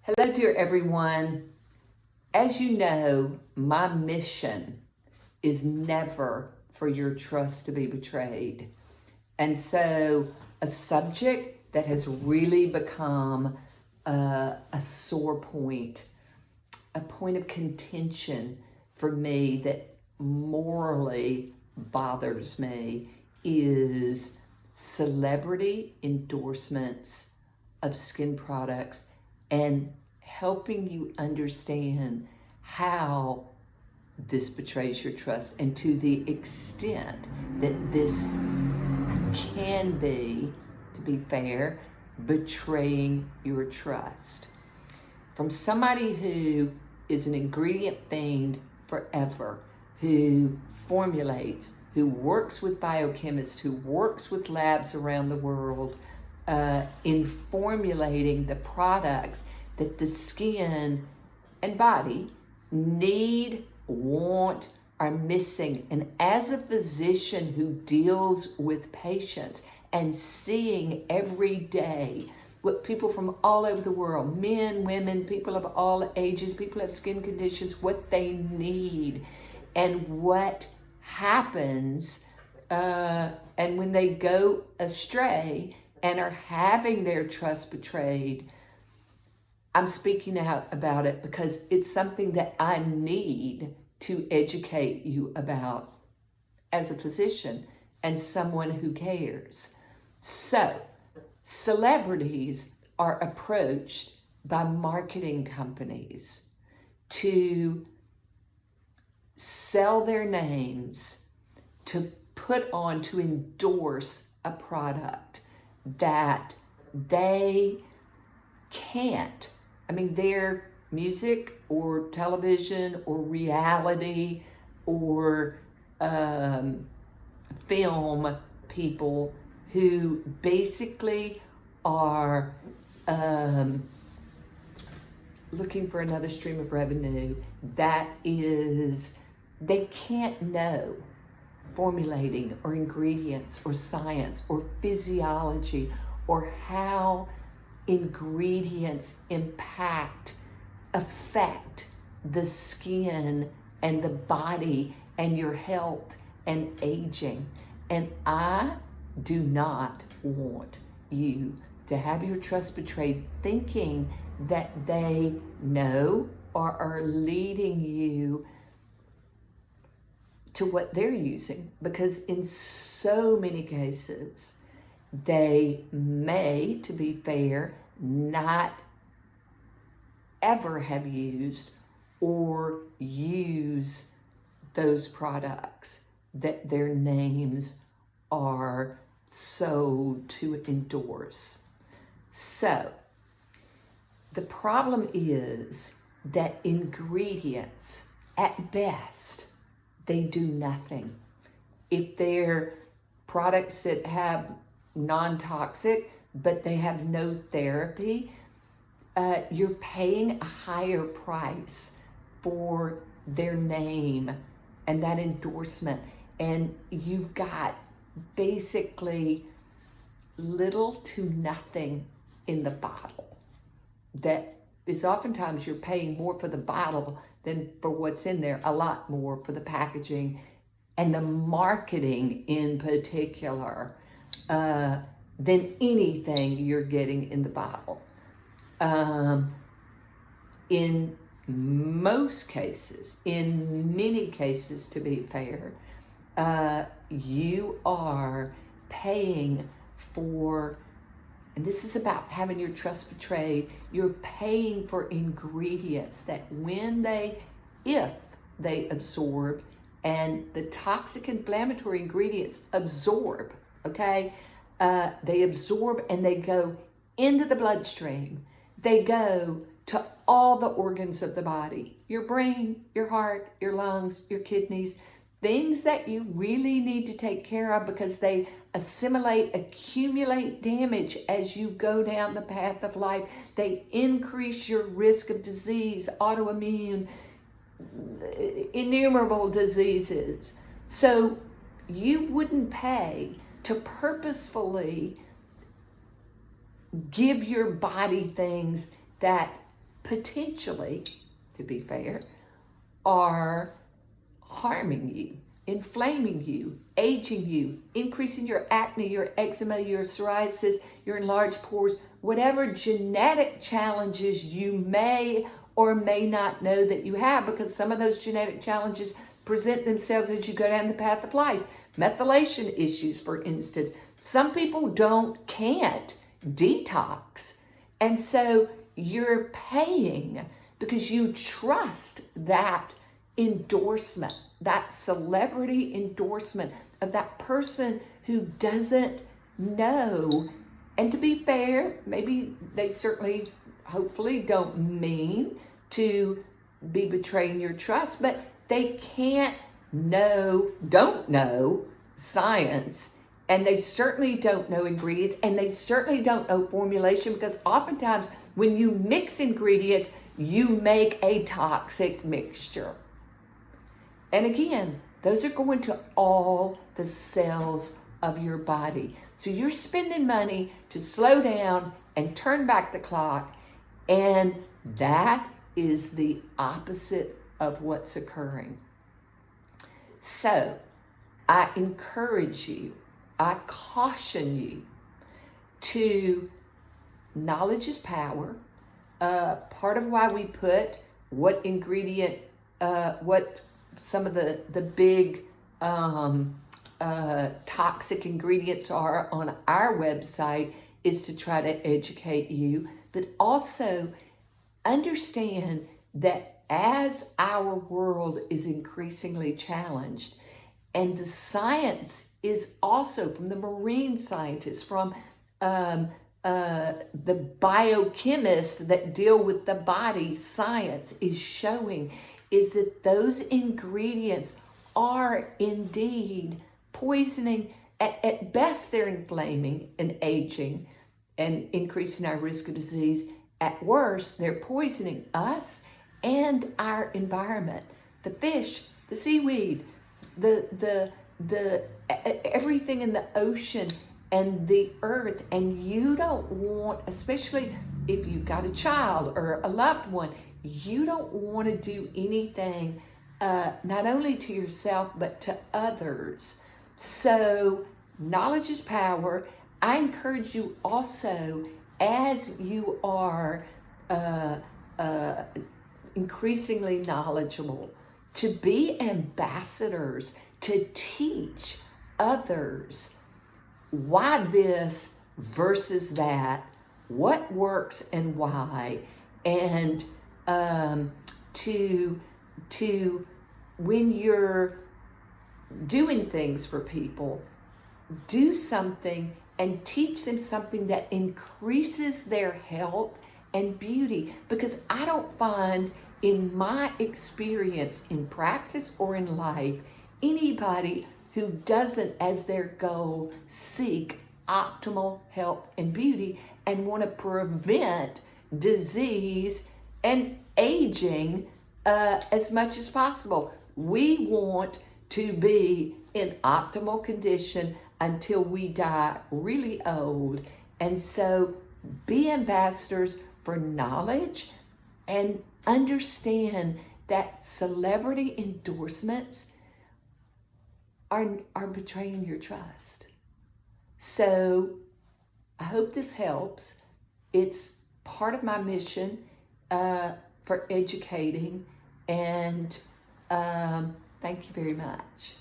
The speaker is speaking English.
Hello, dear everyone. As you know, my mission is never for your trust to be betrayed. And so, a subject that has really become a sore point, a point of contention for me that morally bothers me is celebrity endorsements of skin products and helping you understand how this betrays your trust and to the extent that this can be, to be fair, betraying your trust. From somebody who is an ingredient fiend forever, who formulates, who works with biochemists, who works with labs around the world in formulating the products that the skin and body need, want, are missing. And as a physician who deals with patients and seeing every day what people from all over the world, men, women, people of all ages, people have skin conditions, what they need and what happens and when they go astray and are having their trust betrayed. I'm speaking out about it because it's something that I need to educate you about as a physician and someone who cares. So, celebrities are approached by marketing companies to sell their names, to put on, to endorse a product that they can't. I mean, they're music or television or reality or film people who basically are looking for another stream of revenue that is, they can't know formulating or ingredients or science or physiology or how ingredients affect the skin and the body and your health and aging. And I do not want you to have your trust betrayed thinking that they know or are leading you to what they're using, because in so many cases they may, to be fair, not ever have used or use those products that their names are sold to endorse. So the problem is that ingredients, at best, they do nothing. If they're products that have non-toxic, but they have no therapy, you're paying a higher price for their name and that endorsement. And you've got basically little to nothing in the bottle. That is oftentimes you're paying more for the bottle than for what's in there, a lot more for the packaging and the marketing in particular than anything you're getting in the bottle. In most cases, in many cases, to be fair, you are paying for, and this is about having your trust betrayed, you're paying for ingredients that if they absorb, and the toxic inflammatory ingredients absorb, okay? They absorb and they go into the bloodstream. They go to all the organs of the body, your brain, your heart, your lungs, your kidneys, things that you really need to take care of because they accumulate damage as you go down the path of life. They increase your risk of disease, autoimmune, innumerable diseases. So you wouldn't pay to purposefully give your body things that potentially, to be fair, are harming you, inflaming you, aging you, increasing your acne, your eczema, your psoriasis, your enlarged pores, whatever genetic challenges you may or may not know that you have, because some of those genetic challenges present themselves as you go down the path of life. Methylation issues, for instance. Some people can't detox. And so you're paying because you trust that endorsement, that celebrity endorsement of that person who doesn't know. And to be fair, maybe they certainly, hopefully, don't mean to be betraying your trust, but they don't know science, and they certainly don't know ingredients, and they certainly don't know formulation, because oftentimes when you mix ingredients, you make a toxic mixture. And again, those are going to all the cells of your body. So you're spending money to slow down and turn back the clock, and that is the opposite of what's occurring. So I encourage you, I caution you to, knowledge is power. Part of why we put what ingredient, what some of the big toxic ingredients are on our website is to try to educate you, but also understand that as our world is increasingly challenged, and the science is also from the marine scientists, from the biochemists that deal with the body, science is showing is that those ingredients are indeed poisoning. At best, they're inflaming and aging and increasing our risk of disease. At worst, they're poisoning us and our environment. The fish, the seaweed, the everything in the ocean and the earth. And you don't want, especially if you've got a child or a loved one, you don't want to do anything not only to yourself but to others. So knowledge is power. I encourage you also, as you are increasingly knowledgeable, to be ambassadors, to teach others why this versus that, what works and why, and to when you're doing things for people, do something and teach them something that increases their health and beauty. Because I don't find, in my experience in practice or in life, anybody who doesn't as their goal seek optimal health and beauty and want to prevent disease and aging as much as possible. We want to be in optimal condition until we die really old. And so be ambassadors for knowledge, and understand that celebrity endorsements are betraying your trust. So I hope this helps. It's part of my mission for educating, and thank you very much.